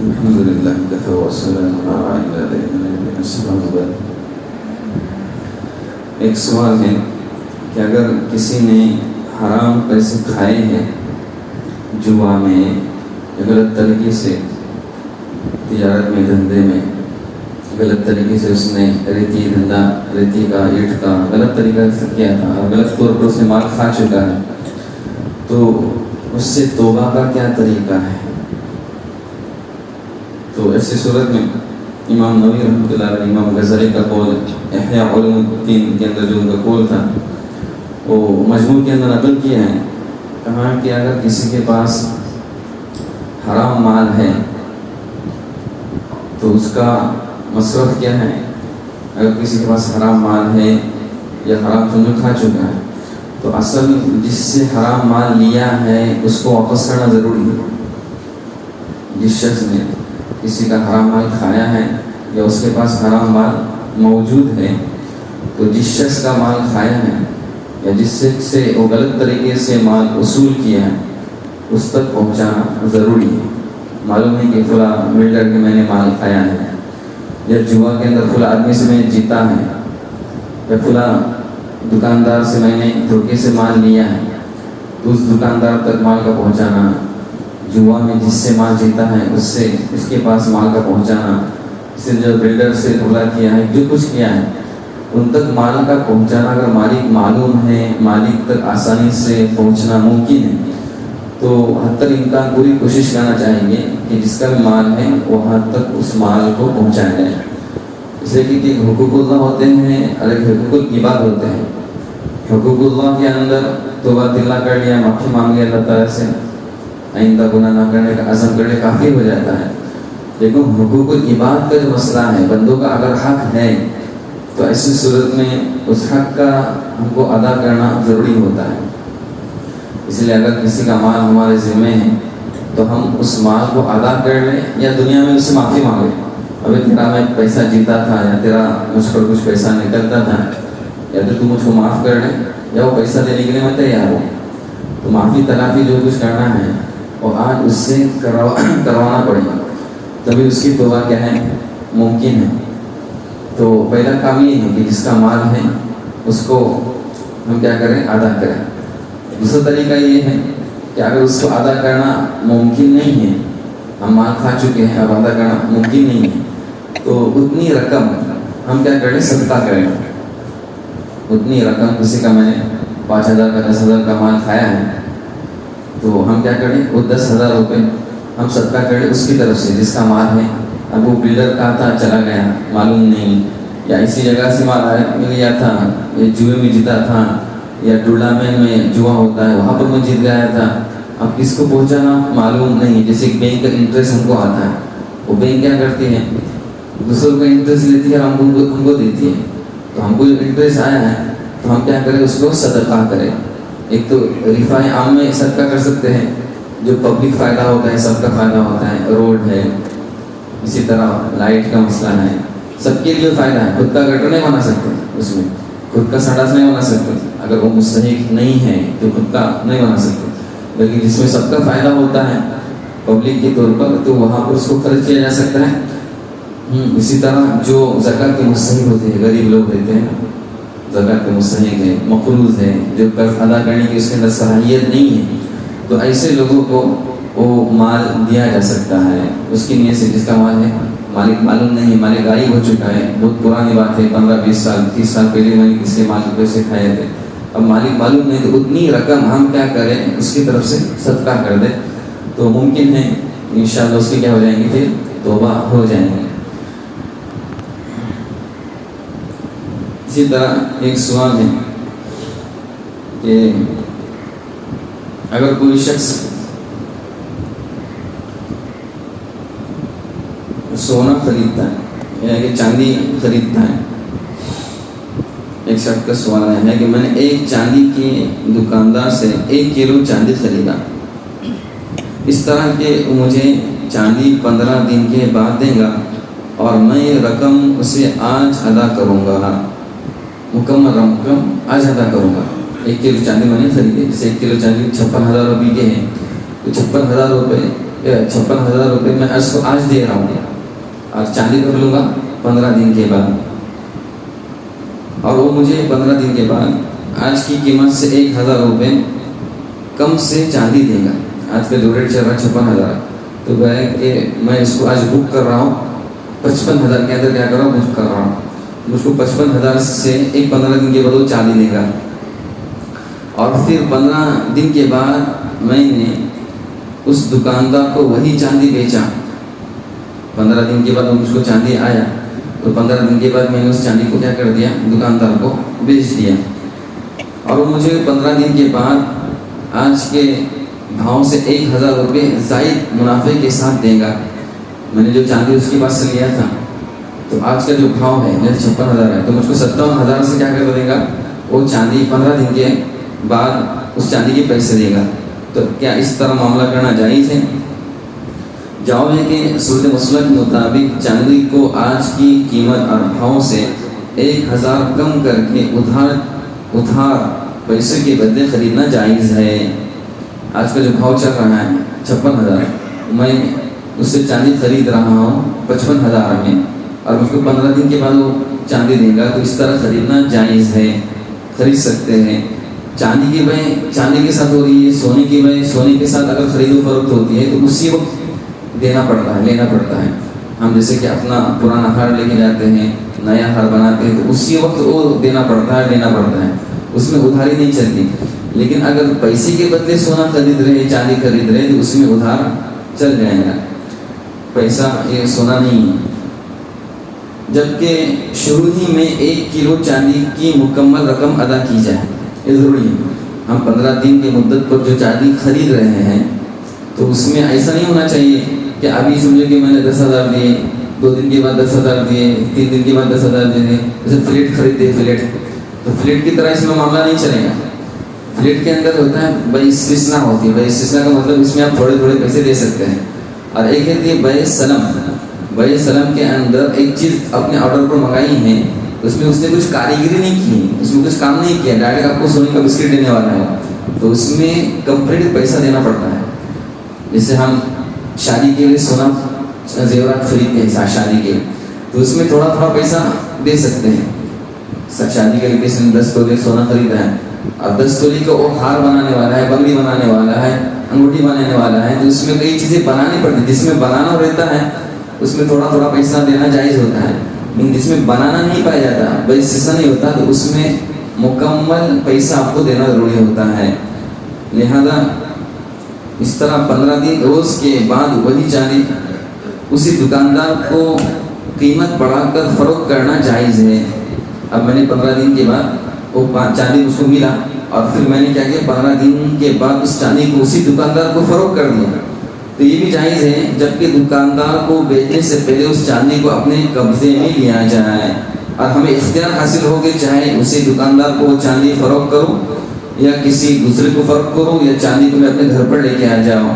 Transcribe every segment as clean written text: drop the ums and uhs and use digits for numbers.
الحمد لله كفى والسلام على عباده الذين اصطفى. ایک سوال ہے کہ اگر کسی نے حرام پیسے کھائے ہیں جوا میں، غلط طریقے سے تجارت میں، دھندے میں غلط طریقے سے اس نے ریتی کا اینٹ کا غلط طریقہ سے کیا تھا اور غلط طور پر اس نے مال کھا چکا ہے، تو اس سے توبہ کا کیا طریقہ ہے؟ تو ایسی صورت میں امام نووی رحمۃ اللہ علیہ، امام غزالی کا قول احیاء علوم الدین کے اندر جو ان کا قول تھا وہ مجموع کے اندر نقل کیا ہے، کہا کہ اگر کسی کے پاس حرام مال ہے تو اس کا مصرف کیا ہے؟ اگر کسی کے پاس حرام مال ہے یا حرام چیز کھا چکا ہے تو اصل جس سے حرام مال لیا ہے اس کو واپس کرنا ضروری ہے. جس شخص نے کسی کا حرام مال کھایا ہے یا اس کے پاس حرام مال موجود ہے تو جس شخص کا مال کھایا ہے یا جس شخص سے وہ غلط طریقے سے مال وصول کیا ہے اس تک پہنچانا ضروری ہے. معلوم ہے کہ فلاں بلڈر کے میں نے مال کھایا ہے یا جوا کے اندر فلاں آدمی سے میں نے جیتا ہے یا فلاں دکاندار سے میں نے دھوکے سے مال لیا ہے، تو اس دکاندار تک مال کا پہنچانا، جوا میں جس سے مال جیتا ہے اس کے پاس مال کا پہنچانا، اس سے جو بلڈر سے دھوکا کیا ہے، جو کچھ کیا ہے ان تک مال کا پہنچانا، اگر مالک معلوم ہے، مالک تک آسانی سے پہنچنا ممکن ہے تو حد تک امکان پوری کوشش کرنا چاہیں گے کہ جس کا بھی مال ہے وہاں تک اس مال کو پہنچایا جائے. اس لیے کہ حقوق اللہ ہوتے ہیں اور ایک حقوق العباد ہوتے ہیں. حقوق اللہ کے اندر توبہ اللہ کر لیا، معافی مانگ لیا اللہ تعالیٰ سے، آئندہ گناہ نہ کرنے کا عزم کرنے کافی ہو جاتا ہے. لیکن حقوق العباد کا جو مسئلہ ہے، بندوں کا اگر حق ہے تو ایسی صورت میں اس حق کا ہم کو ادا کرنا ضروری ہوتا ہے. اس لیے اگر کسی کا مال ہمارے ذمہ ہے تو ہم اس مال کو ادا کر لیں یا دنیا میں اس سے معافی مانگیں. ابھی تیرا میں پیسہ جیتا تھا یا تیرا مجھ پر کچھ پیسہ نکلتا تھا، یا تو مجھ کو معاف کر لیں یا وہ پیسہ دینے کے لیے میں تیار ہوں. تو معافی تلافی جو کچھ کرنا ہے اور آج اس سے کروانا پڑے گا، تبھی اس کی توبہ کیا ہے ممکن ہے. تو پہلا کام یہ ہے کہ جس کا مال ہے اس کو ہم کیا کریں، ادا کریں. دوسرا طریقہ یہ ہے کہ اگر اس کو ادا کرنا ممکن نہیں ہے، ہم مال کھا چکے ہیں، اب ادا کرنا ممکن نہیں ہے، تو اتنی رقم ہم کیا کریں، صدقہ کریں. اتنی رقم کسی کا میں نے 5,000 کا 10,000 کا مال کھایا ہے تو ہم کیا کریں، وہ 10,000 روپے ہم صدقہ کریں اس کی طرف سے جس کا مال ہے. اب وہ بلڈر کا تھا چلا گیا معلوم نہیں، یا اسی جگہ سے مال آیا مل گیا تھا، یا جوئے میں جیتا تھا یا ٹورنامنٹ میں جوا ہوتا ہے وہاں پر میں جیت گیا تھا، اب کس کو پہنچانا معلوم نہیں. جیسے بینک کا انٹرسٹ ہم کو آتا ہے، وہ بینک کیا کرتی ہے، دوسروں کا انٹرسٹ لیتی ہے اور ہم کو دیتی ہے. تو ہم کو جو انٹرسٹ آیا ہے تو ہم کیا کریں، اس کو صدقہ کریں. ایک تو رفاع عام میں صدقہ کر سکتے ہیں، جو پبلک فائدہ ہوتا ہے، سب کا فائدہ ہوتا ہے، روڈ ہے، اسی طرح لائٹ کا مسئلہ ہے، سب کے لیے فائدہ ہے. خود کا گٹر نہیں بنا سکتے، اس میں خود کا سڑک نہیں بنا سکتے، اگر وہ مستحق نہیں ہے تو خود کا نہیں بنا سکتے. لیکن جس میں سب کا فائدہ ہوتا ہے پبلک کے طور پر تو وہاں پر اس کو خرچ کیا جا سکتا ہے. اسی طرح جو زکوٰۃ کے مستحق ہوتے ہیں، غریب لوگ رہتے ہیں، زکوٰۃ کے مستحق ہیں، مقروض ہیں، جو قرض ادا کرنے کی اس کے اندر صلاحیت نہیں ہے، تو ایسے لوگوں کو وہ مال دیا جا سکتا ہے اس کی نیت سے. جس کا مال ہے مالک معلوم نہیں، مالک غائب ہو چکا ہے، بہت پرانی بات ہے، 15-20 سال 30 سال پہلے میں نے کس کے مال کے پیسے کھائے تھے، اب مالک معلوم نہیں، تو اتنی رقم ہم کیا کریں، اس کی طرف سے صدقہ کر دیں تو ممکن ہے انشاءاللہ اس کی کیا ہو جائیں گی، پھر توبہ ہو جائیں گے. اسی طرح ایک سوال ہے کہ اگر کوئی شخص سونا خریدتا ہے یا کہ چاندی خریدتا ہے، ایک شخص کا سوال ہے کہ میں نے ایک چاندی کے دکاندار سے 1 کلو چاندی خریدا، اس طرح کہ مجھے چاندی 15 دن کے بعد دے گا اور میں یہ رقم اسے آج ادا کروں گا، مکمل رقم آج ادا کروں گا. 1 کلو چاندی میں نے خریدی، جیسے 1 کلو چاندی 56,000 روپے کے ہیں تو 56,000 روپے 56,000 रुपये मैं उसको आज दे रहा हूँ और चांदी कर लूँगा 15 दिन के बाद, और वो मुझे 15 दिन के बाद आज की कीमत से 1,000 रुपये कम से चांदी देगा। आज का जो रेट चल रहा है 56,000, तो वह है कि मैं इसको आज बुक कर रहा हूँ 55,000 के अंदर क्या कर रहा हूँ, बुक कर रहा हूँ। मुझको 55,000 से 15 दिन के बाद वो चांदी देगा, और फिर 15 दिन के बाद मैंने उस दुकानदार को वही चांदी बेचा। 15 दिन के बाद मुझको चांदी आया, तो 15 दिन के बाद मैंने उस चांदी को क्या कर दिया, दुकानदार को बेच दिया, और वो मुझे 15 दिन के बाद आज के भाव से 1,000 रुपये ज़ायद मुनाफे के साथ देगा। मैंने जो चांदी उसके पास से लिया था, तो आज का जो भाव है मेरा 56,000 है, तो मुझको 57,000 से क्या कर देगा, वो चांदी 15 दिन के बाद उस चांदी के पैसे देगा। तो क्या इस तरह मामला करना जायज़ है? जवाब है कि सूरत मसला के मुताबिक चांदी को आज की कीमत और भाव से 1,000 कम करके उधार पैसे के बदले खरीदना जायज़ है। आज का जो भाव चल रहा है 56,000, मैं उससे चांदी खरीद रहा हूँ 55,000 में, और मुझको 15 दिन के बाद वो चांदी देगा, तो इस तरह खरीदना जायज़ है, खरीद सकते हैं। चांदी की वह चांदी के साथ हो रही है, सोने की वह सोने के साथ अगर खरीदो फरोख्त होती है, तो उसी वक्त देना पड़ता है, लेना पड़ता है। हम जैसे कि अपना पुराना हार लेके जाते हैं, नया हार बनाते हैं, तो उसी वक्त वो देना पड़ता है, लेना पड़ता है, उसमें उधारी नहीं चलती। लेकिन अगर पैसे के बदले सोना खरीद रहे, चांदी खरीद रहे, तो उसमें उधार चल जाएगा, पैसा ये सोना नहीं है। जबकि शुरू ही में 1 किलो चांदी की मुकम्मल रकम अदा की जाए, ये ज़रूरी है। हम 15 दिन की मुद्दत पर जो चांदी खरीद रहे हैं, तो उसमें ऐसा नहीं होना चाहिए कि अभी समझो कि मैंने 10,000 दिए, 2 दिन के बाद 10,000 दिए, 3 दिन के बाद 10,000 दिए, जैसे फ्लेट खरीदे, तो फ्लेट की तरह इसमें मामला नहीं चलेगा। फ्लेट के अंदर होता है बई इस्तिस्ना होती है, बई इस्तिस्ना का मतलब इसमें आप थोड़े थोड़े पैसे दे सकते हैं। और एक है बई सलम के अंदर एक चीज़ अपने ऑर्डर पर मंगाई है, उसमें उसने कुछ कारीगरी नहीं की, उसमें कुछ काम नहीं किया, डायरेक्ट आपको सोने का बिस्किट देने वाला है, तो उसमें कंप्लीट पैसा देना पड़ता है। जैसे हम शादी के लिए सोना जेवरात खरीदते हैं शादी के, तो उसमें थोड़ा थोड़ा पैसा दे सकते हैं। शादी के लिए किसी ने 10 तोले सोना खरीदा है, और 10 तोले का वो हार बनाने वाला है, बंगड़ी बनाने वाला है, अंगूठी बनाने वाला है, तो उसमें कई चीज़ें बनानी पड़ती है। जिसमें बनाना रहता है उसमें थोड़ा थोड़ा पैसा देना जायज़ होता है, लेकिन जिसमें बनाना नहीं पाया जाता, भाई शीशा नहीं होता, तो उसमें मुकम्मल पैसा आपको देना ज़रूरी होता है। लिहाजा इस तरह 15 दिन रोज़ के बाद वही चांदी उसी दुकानदार को कीमत बढ़ाकर फ़रोख्त करना जायज़ है। अब मैंने 15 दिन के बाद वो चांदी उसको मिला, और फिर मैंने क्या किया, 15 दिन के बाद उस चांदी को उसी दुकानदार को फ़रोख्त कर दिया, तो ये भी जायज़ है। जबकि दुकानदार को बेचने से पहले उस चांदी को अपने कब्जे में लिया जाए, और हमें इख्तियार हासिल हो गए, चाहे उसी दुकानदार को वो चांदी फ़रोख्त करूँ या किसी दूसरे को फ़रोख्त करूँ, या चांदी को मैं अपने घर पर लेके आ जाऊँ।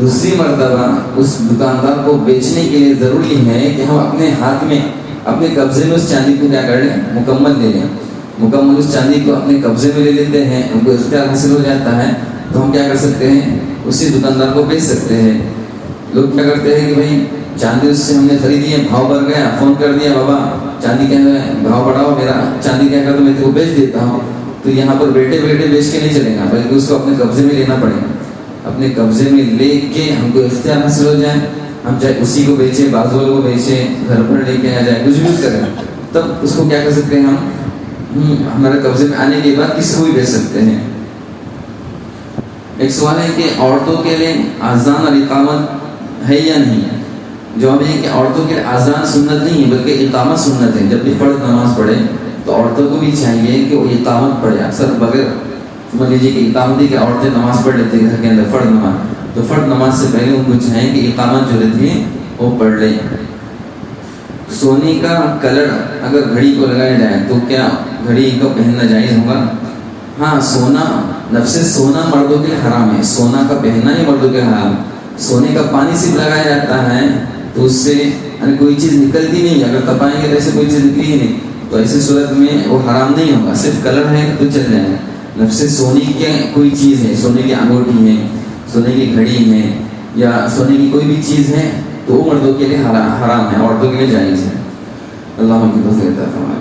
दूसरी मर्तबा उस दुकानदार को बेचने के लिए ज़रूरी है कि हम अपने हाथ में, अपने कब्जे में उस चांदी को क्या कर लें, मुकम्मल ले लें। मुकम्मल उस चांदी को अपने कब्जे में ले लेते हैं, हमको इख्तियार हासिल हो जाता है, तो हम क्या कर सकते हैं, उसी दुकानदार को बेच सकते हैं। लोग क्या करते हैं कि भाई चांदी उससे हमने खरीदी है, भाव बढ़ गया, फ़ोन कर दिया, बाबा चांदी क्या है, भाव बढ़ाओ, मेरा चांदी क्या कर दो, मैं तेरे को बेच देता हूँ। तो यहाँ पर बैठे बैठे बेच के नहीं चलेगा, बल्कि उसको अपने कब्जे में लेना पड़ेगा। अपने कब्जे में ले के हमको इख्तियार हासिल हो जाए, हम चाहे उसी को बेचें, बाजू वालों को बेचें, घर पर लेके आ जाए, कुछ भी करें, तब उसको क्या कर सकते हैं हम हमारे कब्जे में आने के बाद किसी को भी बेच सकते हैं। एक सवाल है कि औरतों के लिए आज़ान और इकामत है या नहीं। जवाब है कि औरतों के लिए आज़ान सुन्नत नहीं है, बल्कि इकामत सुन्नत है। जब भी फ़र्ज़ नमाज पढ़े तो औरतों को भी चाहिए कि वो इकामत पढ़े। अक्सर बगैर समझ लीजिए कि इकामती की औरतें नमाज़ पढ़ लेते हैं घर के अंदर फ़र्ज़ नमाज, तो फ़र्ज़ नमाज से पहले उनको चाहिए कि इकामत जो रहती है वो पढ़ लें। सोने का कलर अगर घड़ी को लगाया जाए तो क्या घड़ी को पहनना जायज़ होगा? हाँ, सोना नफ्से सोना मर्दों के हराम है, सोना का पहनना ही मर्दों के हराम। सोने का पानी सिर्फ लगाया जाता है तो उससे कोई चीज़ निकलती नहीं, अगर तपाएंगे तो ऐसे कोई चीज़ निकली ही नहीं, तो ऐसी सूरत में वो हराम नहीं होगा। सिर्फ कलर है तो चल जाएगा। नफ्से सोने की कोई चीज़ है, सोने की अंगूठी है, सोने की घड़ी है, یا سونے کی کوئی بھی چیز ہے تو وہ مردوں کے لیے حرام ہے، عورتوں کے لیے جائز ہے۔ اللہ ہم کی توفیق عطا فرمائے۔